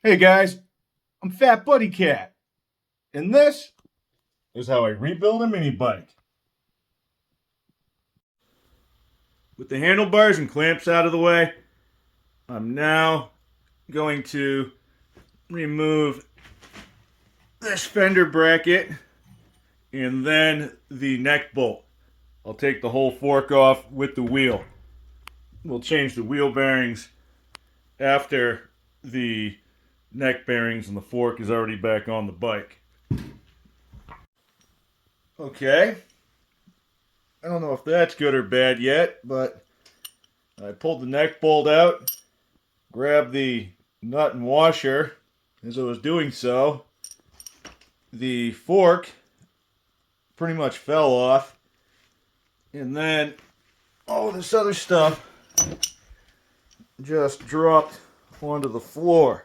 Hey guys, I'm FatBuddyCat, and this is how I rebuild a mini bike. With the handlebars and clamps out of the way, I'm now going to remove this fender bracket and then the neck bolt. I'll take the whole fork off with the wheel. We'll change the wheel bearings after the neck bearings and the fork is already back on the bike. Okay, I don't know if that's good or bad yet, but I pulled the neck bolt out, grabbed the nut and washer. As I was doing so, the fork pretty much fell off, and then all this other stuff just dropped onto the floor.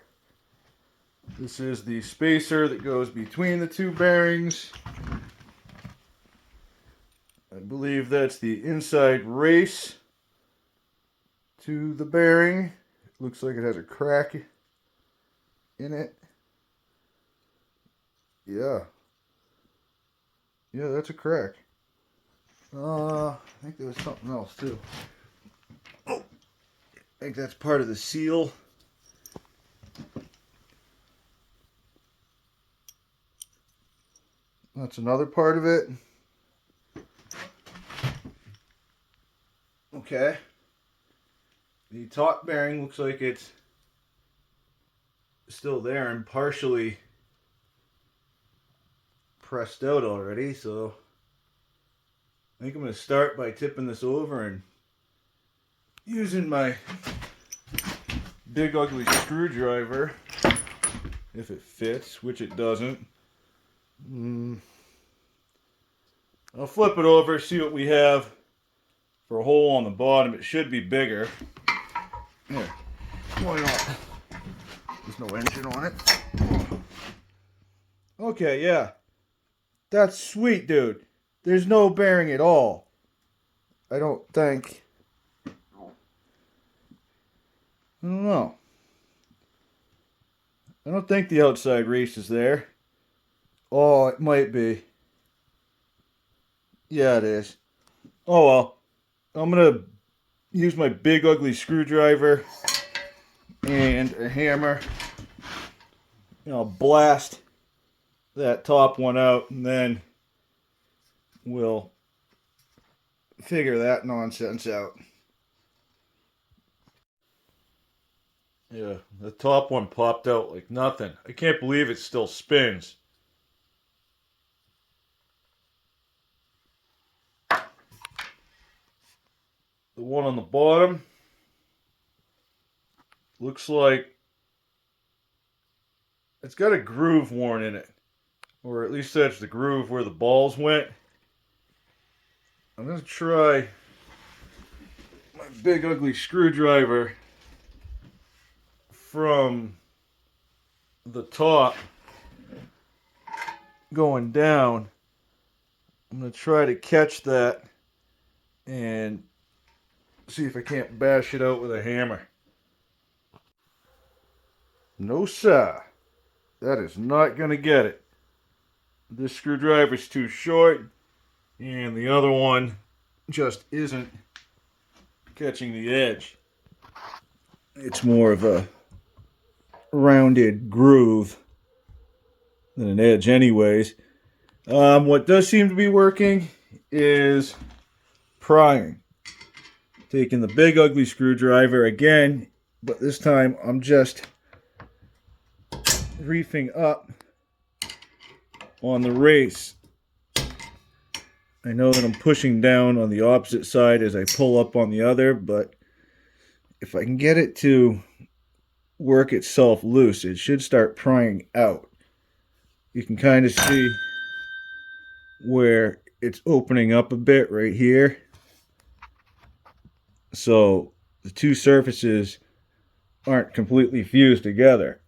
This is the spacer that goes between the two bearings. I believe that's the inside race to the bearing. It looks like it has a crack in it. Yeah, that's a crack. I think there was something else too. Oh, I think that's part of the seal. That's another part of it. Okay. The top bearing looks like it's still there and partially pressed out already, so I think I'm going to start by tipping this over and using my big ugly screwdriver, if it fits, which it doesn't. I'll flip it over, see what we have for a hole on the bottom. It should be bigger. Here, why not? There's no engine on it. Okay, yeah. That's sweet, dude. There's no bearing at all. I don't think. I don't know. I don't think the outside race is there. Oh, it might be. Yeah, it is. Oh well. I'm going to use my big ugly screwdriver and a hammer. I'll blast that top one out, and then we'll figure that nonsense out. Yeah, the top one popped out like nothing. I can't believe it still spins. The one on the bottom looks like it's got a groove worn in it. Or at least that's the groove where the balls went. I'm going to try my big ugly screwdriver from the top going down. I'm going to try to catch that and see if I can't bash it out with a hammer. No sir, that is not going to get it. This screwdriver is too short, and the other one just isn't catching the edge. It's more of a rounded groove than an edge anyways. What does seem to be working is prying. Taking the big ugly screwdriver again, but this time I'm just reefing up on the race. I know that I'm pushing down on the opposite side as I pull up on the other, but if I can get it to work itself loose, it should start prying out. You can kind of see where it's opening up a bit right here. So the two surfaces aren't completely fused together.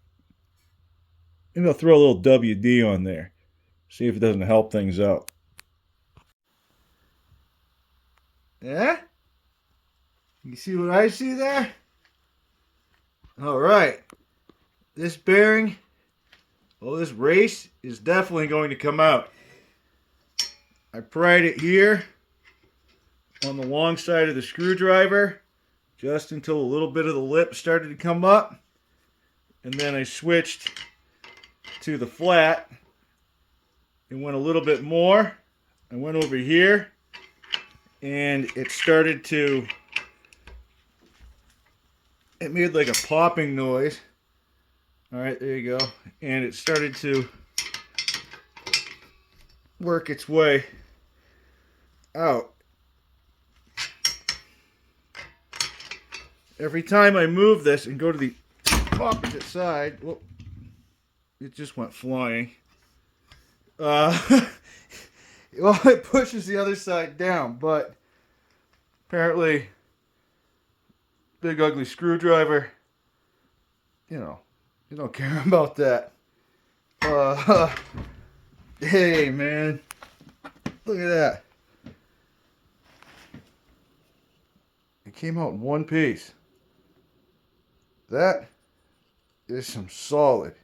Maybe I'll throw a little WD on there. See if it doesn't help things out. Yeah? You see what I see there? All right. this bearing, well, this race is definitely going to come out. I pried it here on the long side of the screwdriver just until a little bit of the lip started to come up, and then I switched to the flat and went a little bit more. I went over here and it started to, it made like a popping noise. All right, there you go. And it started to work its way out. Every time I move this and go to the opposite side, whoop, it just went flying. Well, it pushes the other side down, but apparently, big ugly screwdriver, you know, you don't care about that. Hey, man, look at that. It came out in one piece. That is some solid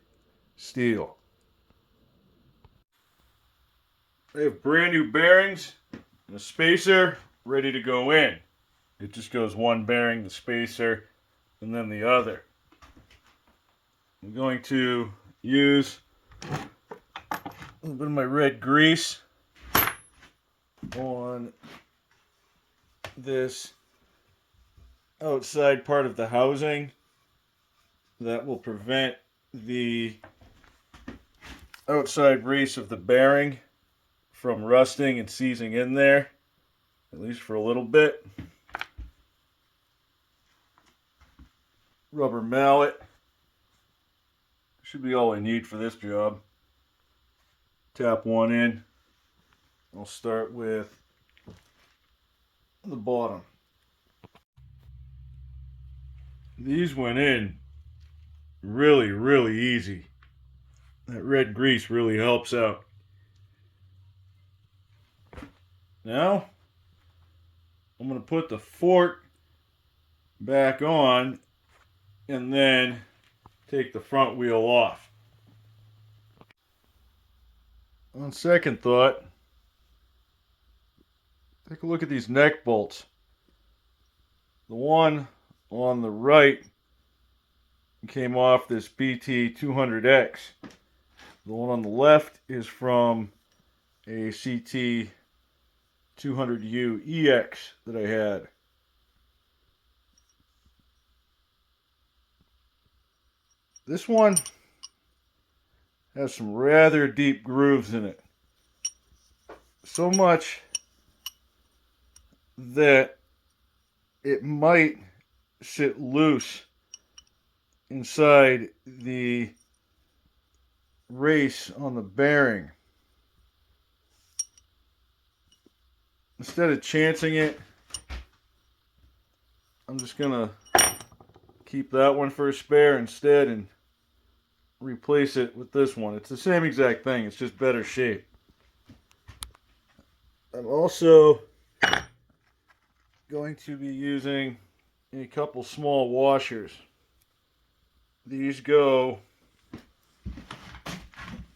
steel. They have brand new bearings and a spacer ready to go in. It just goes one bearing, the spacer, and then the other. I'm going to use a little bit of my red grease on this outside part of the housing. That will prevent the outside race of the bearing from rusting and seizing in there, at least for a little bit. Rubber mallet should be all I need for this job. Tap one in. I'll start with the bottom. These went in really, really easy. That red grease really helps out. Now, I'm going to put the fork back on and then take the front wheel off. On second thought, take a look at these neck bolts. The one on the right came off this pt.3 The one on the left is from a ct.200U that I had. This one has some rather deep grooves in it. So much that it might sit loose inside the race on the bearing. Instead of chancing it, I'm just gonna keep that one for a spare instead and replace it with this one. It's the same exact thing, it's just better shape. I'm also going to be using a couple small washers. These go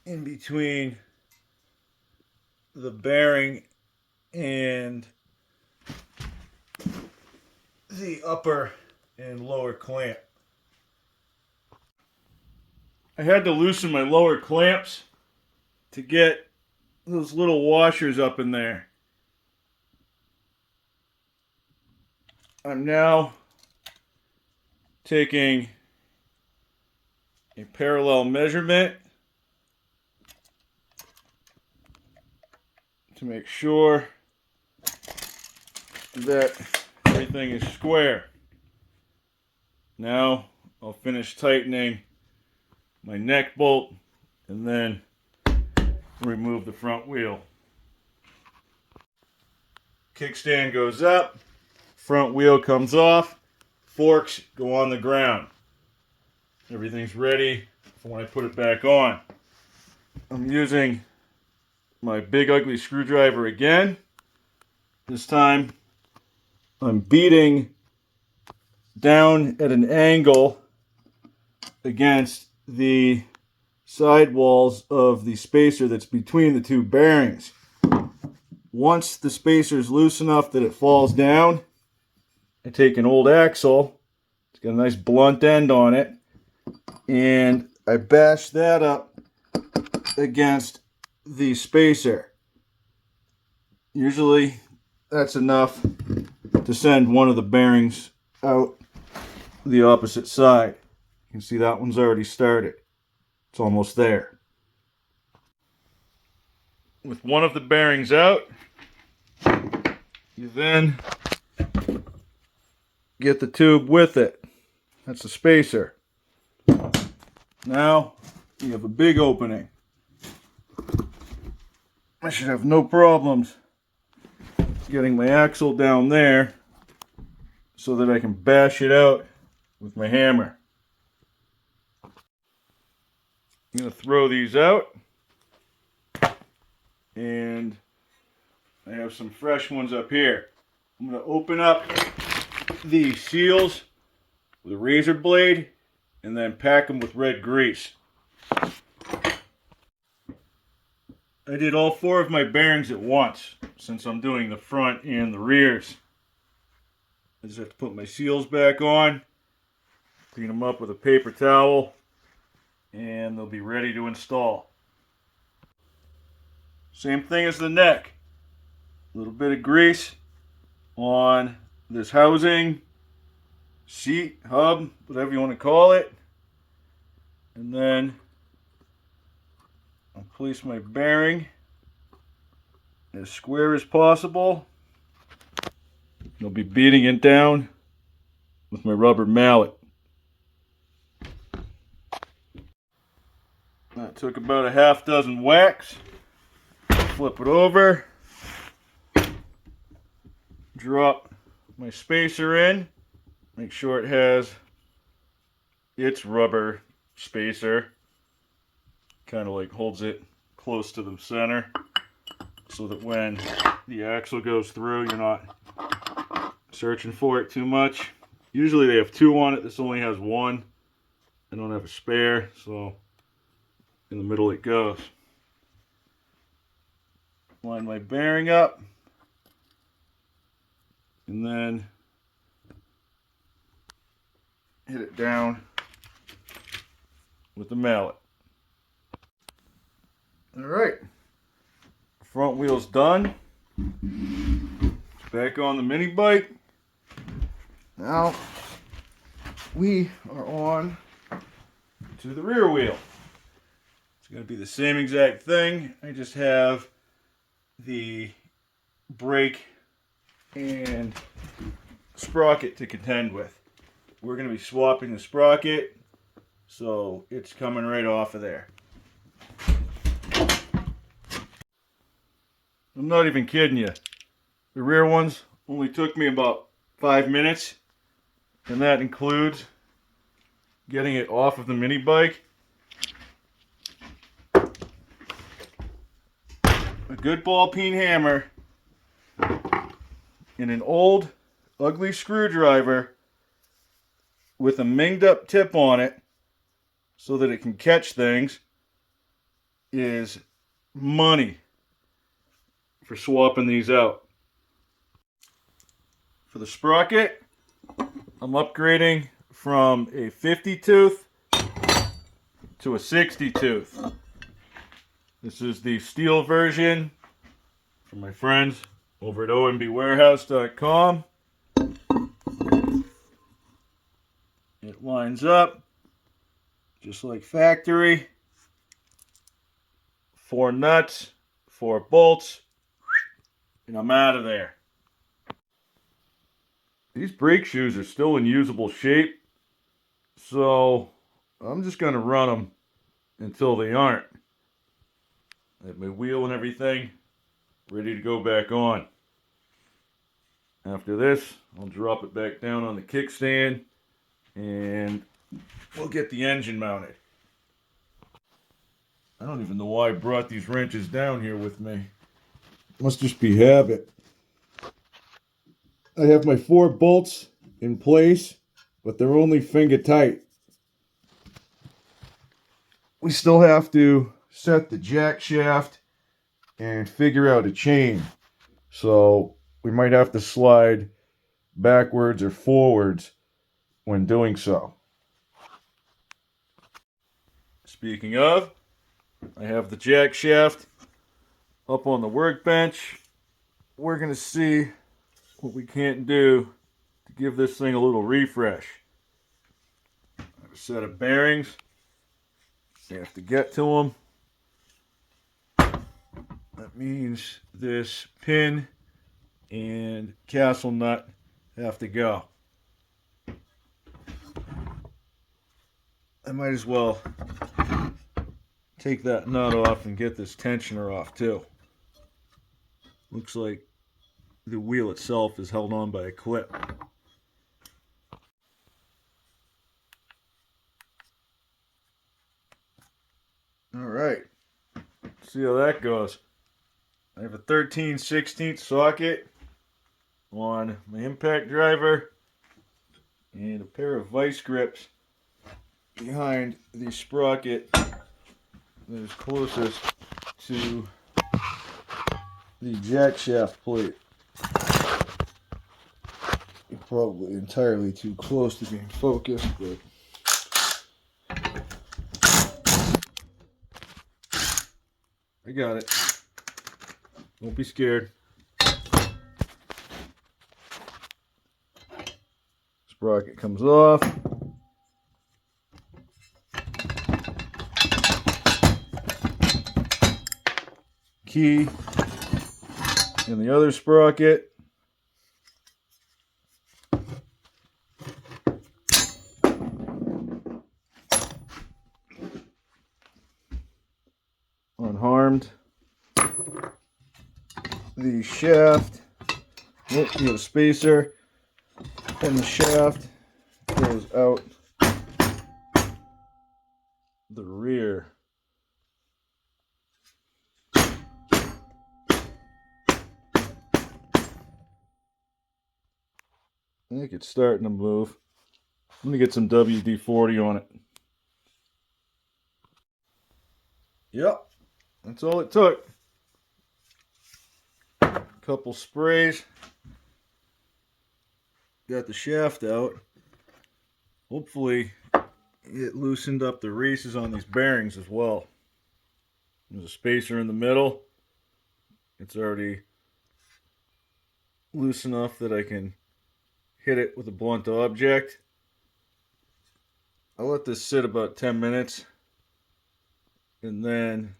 in between the bearing and the upper and lower clamp. I had to loosen my lower clamps to get those little washers up in there. I'm now taking a parallel measurement to make sure that everything is square. Now I'll finish tightening my neck bolt and then remove the front wheel. Kickstand goes up, front wheel comes off, forks go on the ground. Everything's ready for when I put it back on. I'm using my big ugly screwdriver again. This time I'm beating down at an angle against the sidewalls of the spacer that's between the two bearings. Once the spacer is loose enough that it falls down, I take an old axle, it's got a nice blunt end on it, and I bash that up against the spacer. Usually that's enough to send one of the bearings out the opposite side. You can see that one's already started. It's almost there. With one of the bearings out, you then get the tube with it. That's the spacer. Now you have a big opening. I should have no problems getting my axle down there so that I can bash it out with my hammer. I'm going to throw these out, and I have some fresh ones up here. I'm going to open up the seals with a razor blade and then pack them with red grease. I did all 4 of my bearings at once since I'm doing the front and the rears. I just have to put my seals back on, clean them up with a paper towel, and they'll be ready to install. Same thing as the neck. A little bit of grease on this housing, seat, hub, whatever you want to call it. And then I'll place my bearing as square as possible. I'll be beating it down with my rubber mallet. That took about a half dozen whacks. Flip it over. Drop my spacer in. Make sure it has its rubber spacer. Kind of like holds it close to the center so that when the axle goes through, you're not searching for it too much. Usually they have 2 on it. This only has 1. I don't have a spare, so in the middle it goes. Line my bearing up, and then hit it down with the mallet. Alright, front wheel's done. Back on the mini bike. Now we are on to the rear wheel. It's going to be the same exact thing. I just have the brake and sprocket to contend with. We're going to be swapping the sprocket, so it's coming right off of there. I'm not even kidding you. The rear ones only took me about 5 minutes, and that includes getting it off of the mini bike. A good ball peen hammer and an old ugly screwdriver with a minged up tip on it so that it can catch things is money for swapping these out. For the sprocket, I'm upgrading from a 50 tooth to a 60 tooth. This is the steel version from my friends over at OMBWarehouse.com. It lines up just like factory. 4 nuts, 4 bolts, and I'm out of there. These brake shoes are still in usable shape, so I'm just going to run them until they aren't. I have my wheel and everything ready to go back on. After this, I'll drop it back down on the kickstand and we'll get the engine mounted. I don't even know why I brought these wrenches down here with me. Must just be habit. I have my 4 bolts in place, but they're only finger tight. we still have to set the jack shaft and figure out a chain. So we might have to slide backwards or forwards when doing so. Speaking of, I have the jack shaft up on the workbench. We're going to see what we can't do to give this thing a little refresh. I have a set of bearings. You have to get to them. That means this pin and castle nut have to go. I might as well take that nut off and get this tensioner off too. Looks like the wheel itself is held on by a clip. Alright, see how that goes. I have a 13/16 socket on my impact driver and a pair of vice grips behind the sprocket that is closest to the jack shaft plate. Probably entirely too close to being focused, but I got it. Don't be scared. Sprocket comes off. Key in the other sprocket. Unharmed. The shaft, the spacer, and the shaft goes out the rear. I think it's starting to move. I'm going to get some WD-40 on it. Yep, that's all it took. Couple sprays. Got the shaft out. Hopefully it loosened up the races on these bearings as well. There's a spacer in the middle. It's already loose enough that I can hit it with a blunt object. I'll let this sit about 10 minutes and then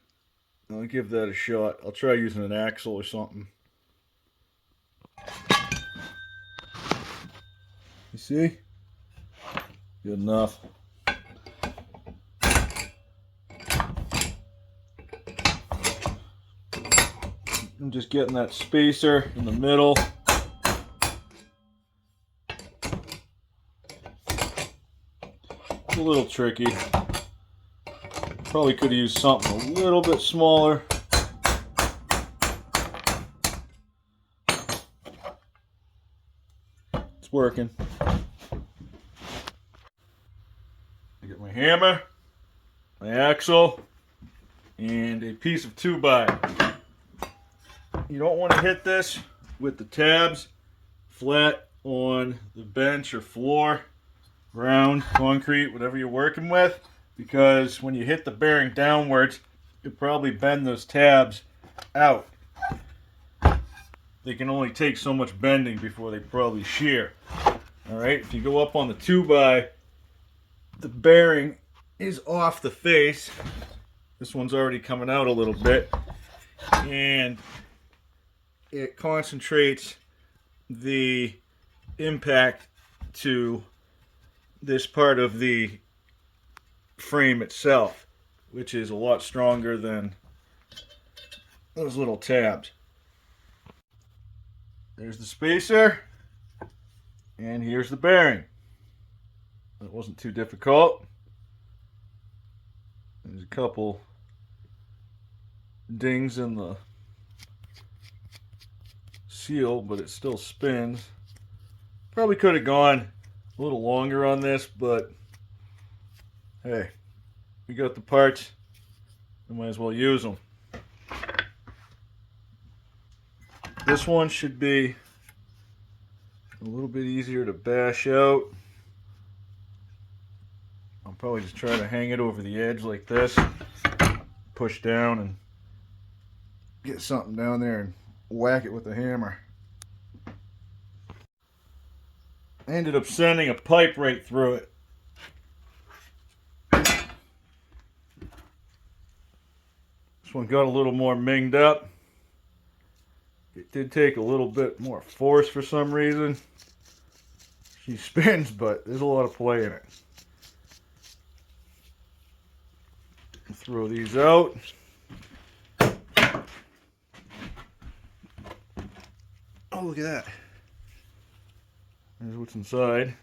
I'll give that a shot. I'll try using an axle or something. You see? Good enough. I'm just getting that spacer in the middle. It's a little tricky. Probably could have used something a little bit smaller. It's working. I get my hammer, my axle, and a piece of 2x. You don't want to hit this with the tabs flat on the bench or floor, ground, concrete, whatever you're working with, because when you hit the bearing downwards, you'll probably bend those tabs out. They can only take so much bending before they probably shear. Alright, if you go up on the 2x, the bearing is off the face. This one's already coming out a little bit. And it concentrates the impact to this part of the frame itself, which is a lot stronger than those little tabs. There's the spacer, and here's the bearing. That wasn't too difficult. There's a couple dings in the seal, but it still spins. Probably could have gone a little longer on this, but hey, we got the parts, we might as well use them. This one should be a little bit easier to bash out. I'll probably just try to hang it over the edge like this, push down and get something down there and whack it with a hammer. I ended up sending a pipe right through it. This one got a little more minged up. It did take a little bit more force for some reason. She spins, but there's a lot of play in it. Throw these out. Oh, look at that. There's what's inside.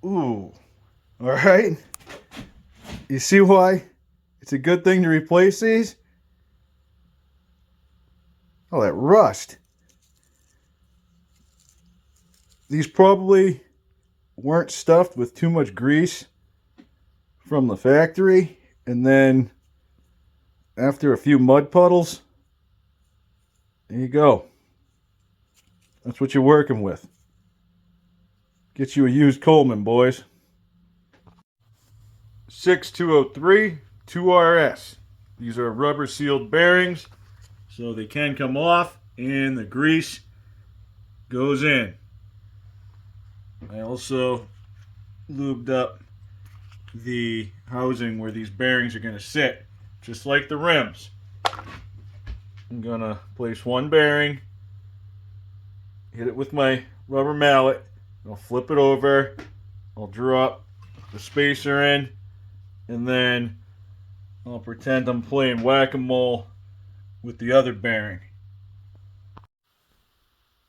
Ooh. Alright. You see why it's a good thing to replace these? Oh, that rust. These probably weren't stuffed with too much grease from the factory, and then after a few mud puddles, there you go. That's what you're working with. Get you a used Coleman, boys. 6203 2RS. These are rubber sealed bearings, so they can come off and the grease goes in. I also lubed up the housing where these bearings are going to sit, just like the rims. I'm going to place one bearing, hit it with my rubber mallet, I'll flip it over, I'll drop the spacer in, and then I'll pretend I'm playing whack-a-mole with the other bearing.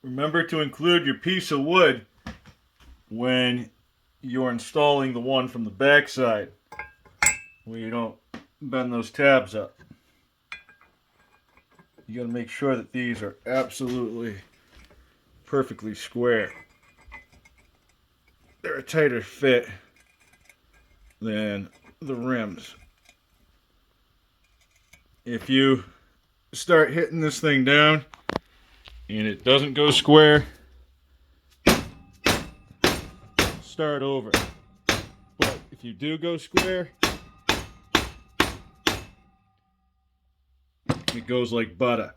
Remember to include your piece of wood when you're installing the one from the back side, where you don't bend those tabs up. You got to make sure that these are absolutely perfectly square. They're a tighter fit than the rims. If you start hitting this thing down and it doesn't go square, start over. But if you do go square, it goes like butter.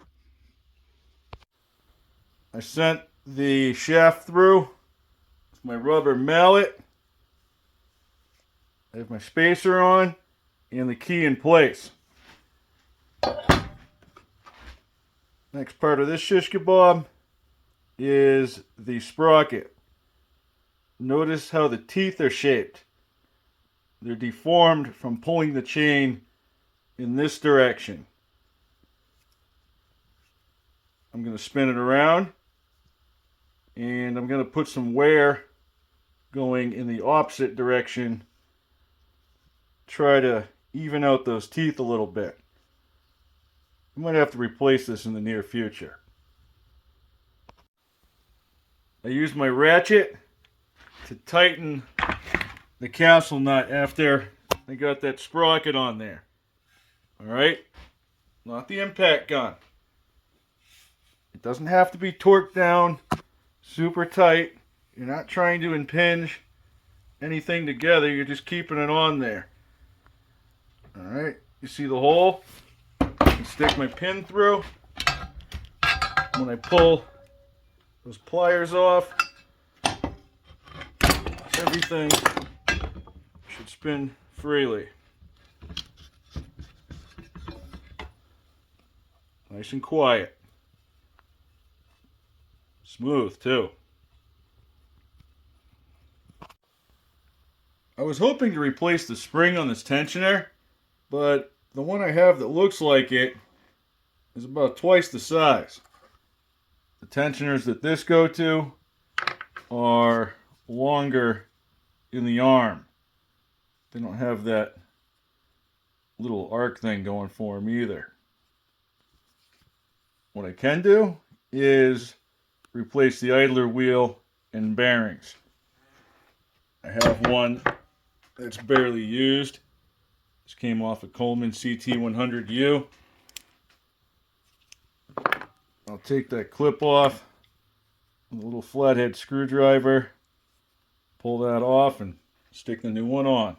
I sent the shaft through with my rubber mallet. I have my spacer on and the key in place. Next part of this shish kebab is the sprocket. Notice how the teeth are shaped. They're deformed from pulling the chain in this direction. I'm going to spin it around, and I'm going to put some wear going in the opposite direction. Try to even out those teeth a little bit. I might have to replace this in the near future. I use my ratchet to tighten the castle nut after I got that sprocket on there. Alright? Not the impact gun. It doesn't have to be torqued down super tight. You're not trying to impinge anything together. You're just keeping it on there. Alright? You see the hole? I can stick my pin through. When I pull those pliers off, everything should spin freely. Nice and quiet. Smooth too. I was hoping to replace the spring on this tensioner, but the one I have that looks like it is about twice the size. The tensioners that this go to are longer in the arm. They don't have that little arc thing going for them either. What I can do is replace the idler wheel and bearings. I have one It's barely used. This came off a Coleman BT200X. I'll take that clip off with a little flathead screwdriver, pull that off, and stick the new one on.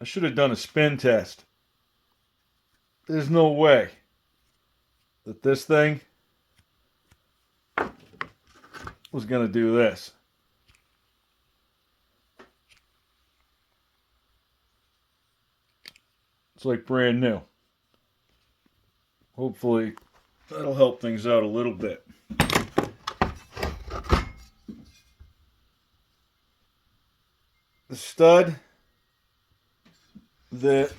I should have done a spin test. There's no way that this thing was going to do this. It's like brand new. Hopefully that'll help things out a little bit. The stud that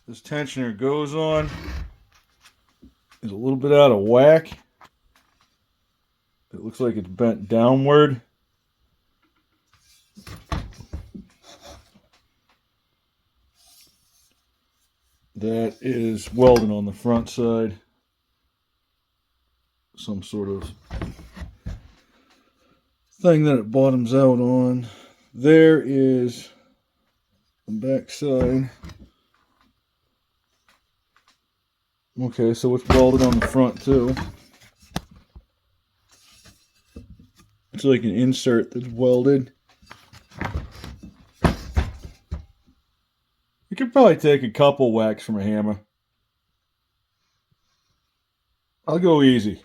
this tensioner goes on is a little bit out of whack. It looks like it's bent downward. That is welded on the front side. Some sort of thing that it bottoms out on. There is the back side. Okay, so it's welded on the front too. It's like an insert that's welded. You could probably take a couple whacks from a hammer. I'll go easy.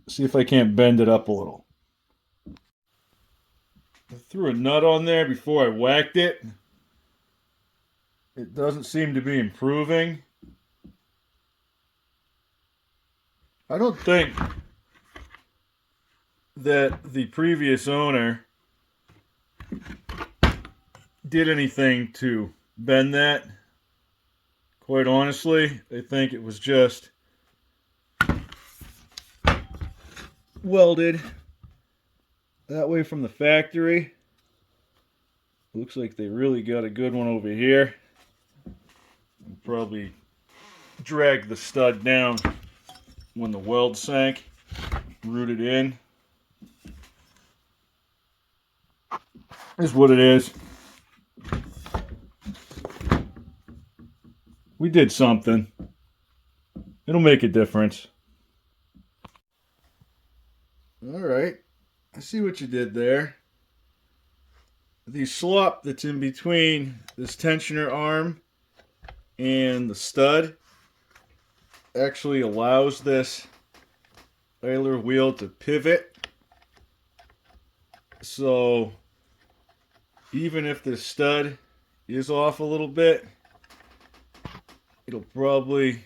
See if I can't bend it up a little. I threw a nut on there before I whacked it. It doesn't seem to be improving. I don't think that the previous owner did anything to bend that. Quite honestly, I think it was just welded that way from the factory. Looks like they really got a good one over here. I'll probably drag the stud down when the weld sank, root it in. Is what it is. We did something. It'll make a difference. Alright, I see what you did there. The slop that's in between this tensioner arm and the stud actually allows this idler wheel to pivot. So even if the stud is off a little bit, it'll probably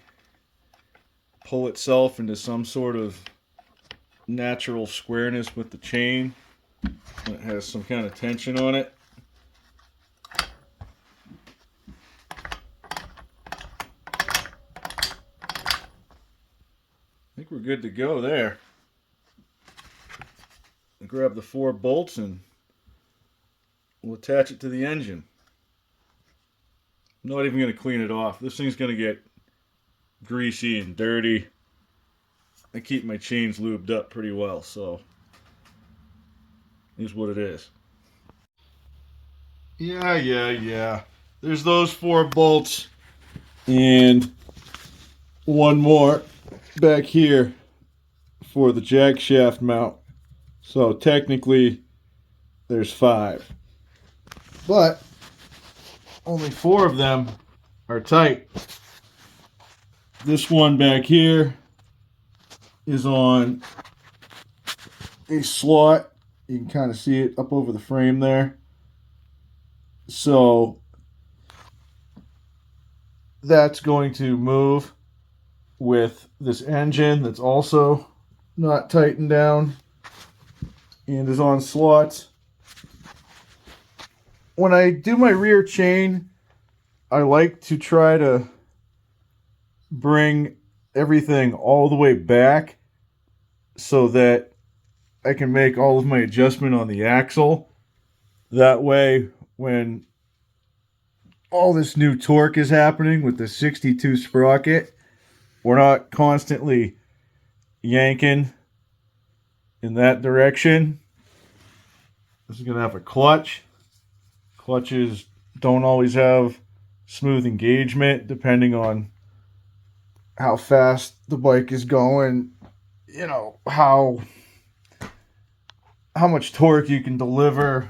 pull itself into some sort of natural squareness with the chain. It has some kind of tension on it. I think we're good to go there. I'll grab the 4 bolts and we'll attach it to the engine. I'm not even going to clean it off. This thing's going to get greasy and dirty. I keep my chains lubed up pretty well, so here's what it is. Yeah. There's those 4 bolts and one more back here for the jack shaft mount. So technically there's 5. But only 4 of them are tight. This one back here is on a slot. You can kind of see it up over the frame there. So that's going to move with this engine that's also not tightened down and is on slots. When I do my rear chain, I like to try to bring everything all the way back so that I can make all of my adjustment on the axle. That way, when all this new torque is happening with the 62 sprocket, we're not constantly yanking in that direction. This is going to have a clutch. Clutches don't always have smooth engagement depending on how fast the bike is going, you know, how much torque you can deliver.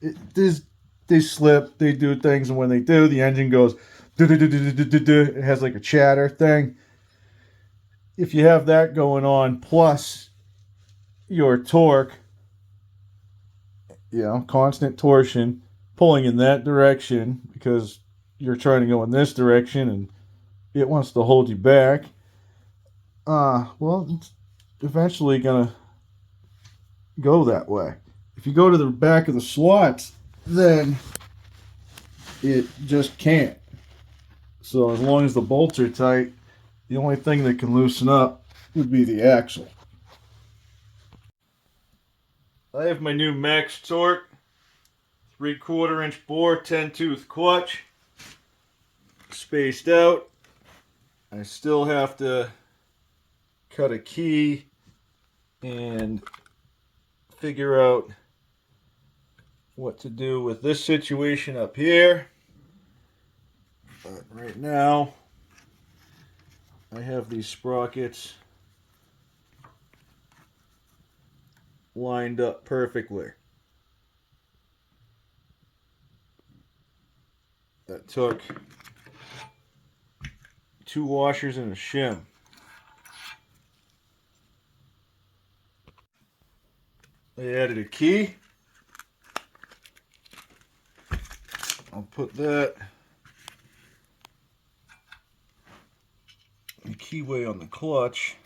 They slip, they do things, and when they do, the engine goes it has like a chatter thing. If you have that going on plus your torque, you know, constant torsion pulling in that direction because you're trying to go in this direction and it wants to hold you back, well, it's eventually gonna go that way. If you go to the back of the slots, then it just can't. So as long as the bolts are tight, the only thing that can loosen up would be the axle. I have my new max torque 3/4 inch bore 10-tooth clutch spaced out. I still have to cut a key and figure out what to do with this situation up here. But right now, I have these sprockets lined up perfectly. That took 2 washers and a shim. I added a key. I'll put that the keyway on the clutch,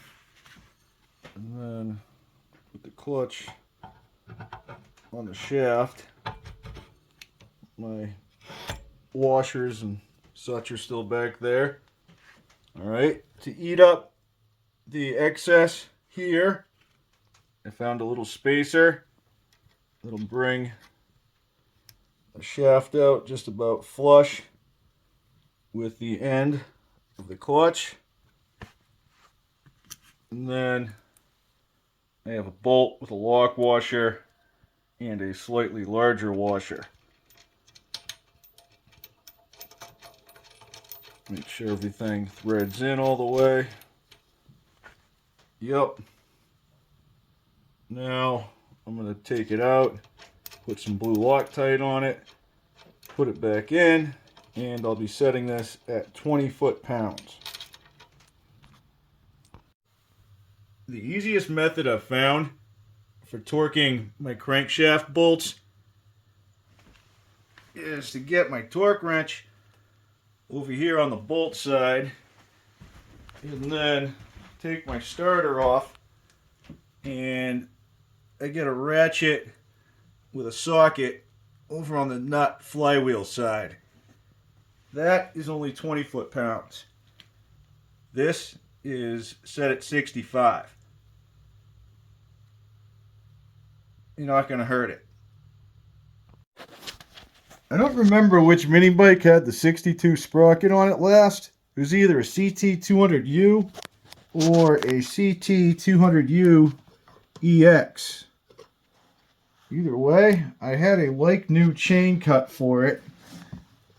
and then put the clutch on the shaft. My washers and such are still back there. Alright, to eat up the excess here, I found a little spacer that'll bring the shaft out just about flush with the end of the clutch. And then I have a bolt with a lock washer and a slightly larger washer. Make sure everything threads in all the way. Yep. Now I'm going to take it out, put some blue Loctite on it, put it back in, and I'll be setting this at 20 foot-pounds. The easiest method I've found for torquing my crankshaft bolts is to get my torque wrench over here on the bolt side and then take my starter off, and I get a ratchet with a socket over on the nut flywheel side. That is only 20 foot-pounds. This is set at 65. You're not going to hurt it. I don't remember which mini bike had the 62 sprocket on it last. It was either a CT200U or a CT200U EX. Either way, I had a like new chain cut for it.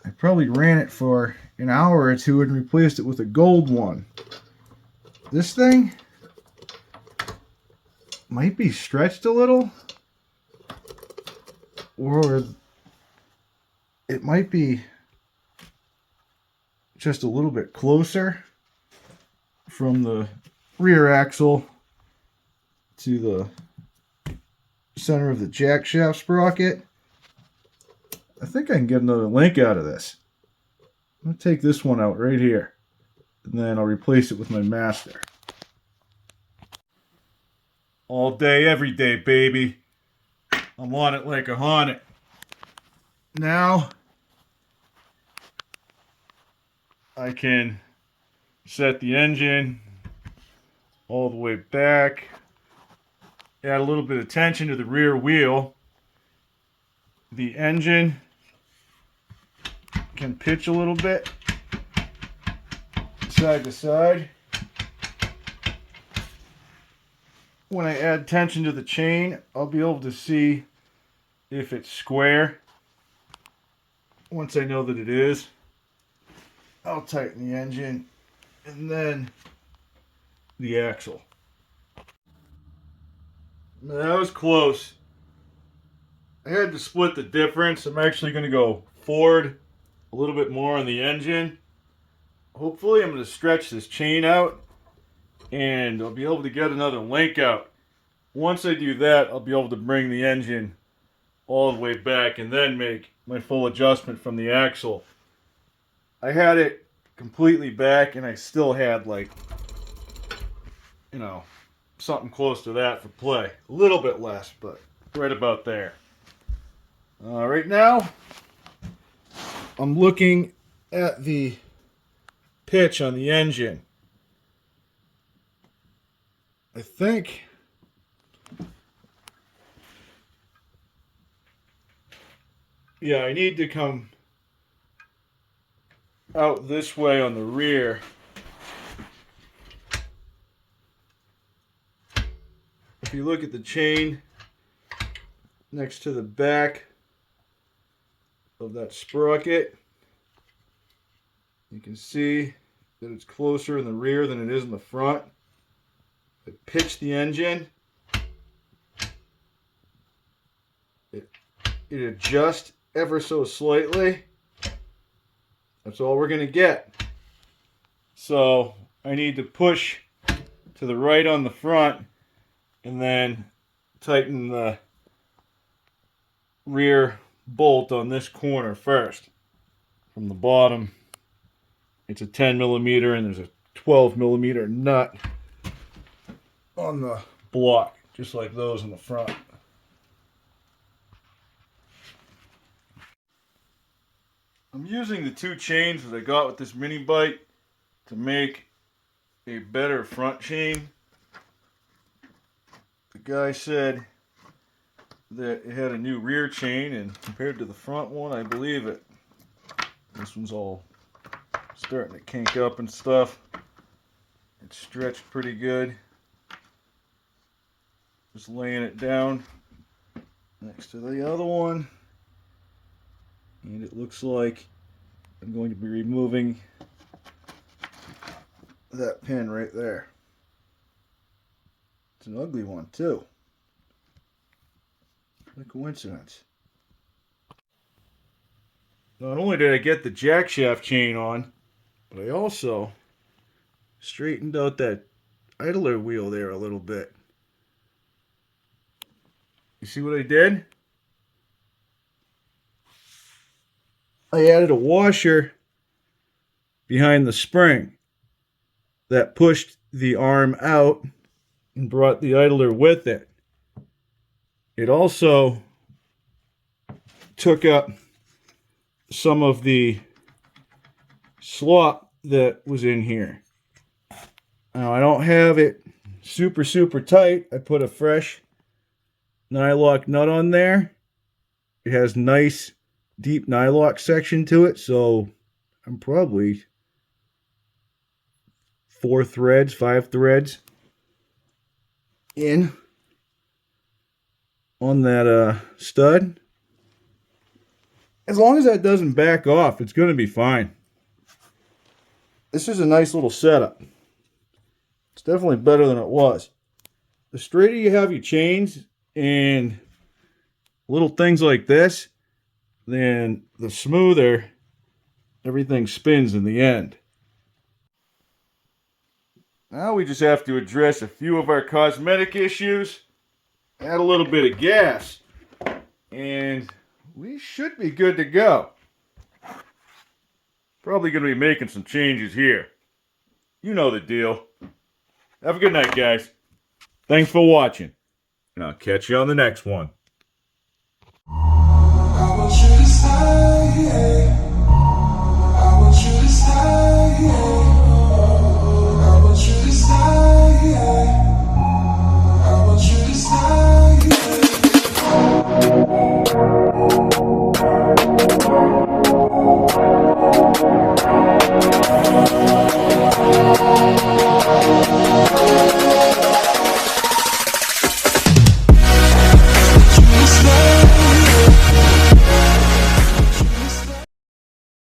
I probably ran it for an hour or two and replaced it with a gold one. This thing might be stretched a little, or it might be just a little bit closer from the rear axle to the center of the jackshaft sprocket. I think I can get another link out of this. I'm going to take this one out right here, and then I'll replace it with my master. All day, every day, baby. I'm on it like a hornet. Now, I can set the engine all the way back, add a little bit of tension to the rear wheel. The engine can pitch a little bit side to side. When I add tension to the chain, I'll be able to see if it's square. Once I know that it is, I'll tighten the engine and then the axle. That was close. I had to split the difference. I'm actually going to go forward a little bit more on the engine. Hopefully I'm going to stretch this chain out and I'll be able to get another link out. Once I do that, I'll be able to bring the engine all the way back and then make my full adjustment from the axle. I had it completely back and I still had, like, you know, something close to that for play. A little bit less, but right about there. Right now, I'm looking at the pitch on the engine. I think I need to come out this way on the rear. If you look at the chain next to the back of that sprocket, you can see that it's closer in the rear than it is in the front. I pitch the engine. It adjusts ever so slightly. That's all we're going to get. So I need to push to the right on the front and then tighten the rear bolt on this corner first. From the bottom, it's a 10 millimeter and there's a 12 millimeter nut on the block, just like those in the front. I'm using the two chains that I got with this mini bike to make a better front chain. The guy said that it had a new rear chain, and compared to the front one, I believe it. This one's all starting to kink up and stuff. It's stretched pretty good. Just laying it down next to the other one. And it looks like I'm going to be removing that pin right there. It's an ugly one too. What a coincidence. Not only did I get the jackshaft chain on, but I also straightened out that idler wheel there a little bit. You see what I did? I added a washer behind the spring that pushed the arm out and brought the idler with it. It also took up some of the slop that was in here. Now I don't have it super tight. I put a fresh nylock nut on there. It has nice deep nylock section to it, so I'm probably 5 threads in on that stud. As long as that doesn't back off, it's going to be fine. This is a nice little setup. It's definitely better than it was. The straighter you have your chains and little things like this, then the smoother everything spins in the end. Now we just have to address a few of our cosmetic issues, add a little bit of gas, and we should be good to go. Probably going to be making some changes here. You know the deal. Have a good night, guys. Thanks for watching, and I'll catch you on the next one.